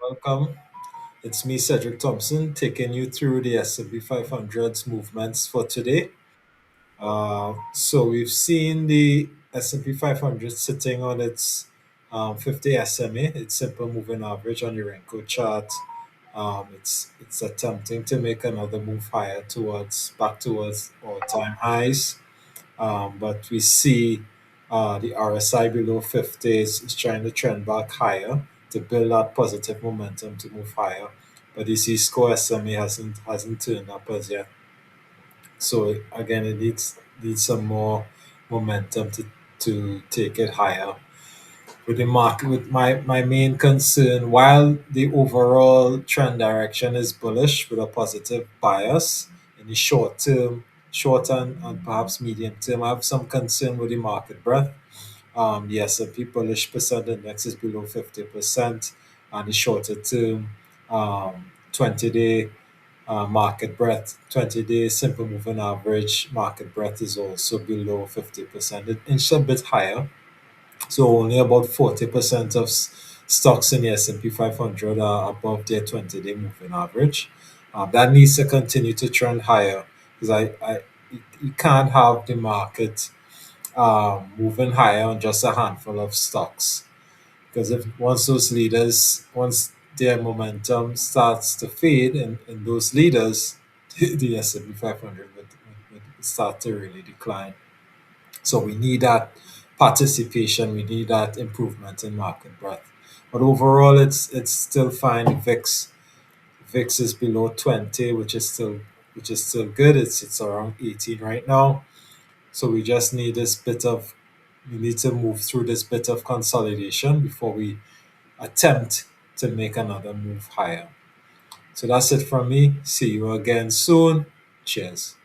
Welcome. It's me, Cedric Thompson, taking you through the S&P 500's movements for today. So we've seen the S&P 500 sitting on its 50 SMA, its simple moving average on the Renko chart. It's attempting to make another move higher back towards all-time highs. But we see the RSI below 50 is trying to trend back higher to build that positive momentum to move higher. But the C score SMA hasn't turned up as yet. So again, it needs some more momentum to take it higher. With the market, with my main concern, while the overall trend direction is bullish with a positive bias in the short and perhaps medium term, I have some concern with the market breadth. The S&P bullish percent index is below 50%, and the shorter term 20-day market breadth, 20-day simple moving average market breadth is also below 50%. It's a bit higher, so only about 40% of stocks in the S&P 500 are above their 20-day moving average. That needs to continue to trend higher because you can't have the market moving higher on just a handful of stocks. Because if once their momentum starts to fade in those leaders, the S&P 500 would start to really decline. So we need that participation. We need that improvement in market breadth. But overall, it's still fine. VIX is below 20, which is still good. It's around 18 right now. So we just need we need to move through this bit of consolidation before we attempt to make another move higher. So that's it from me. See you again soon. Cheers.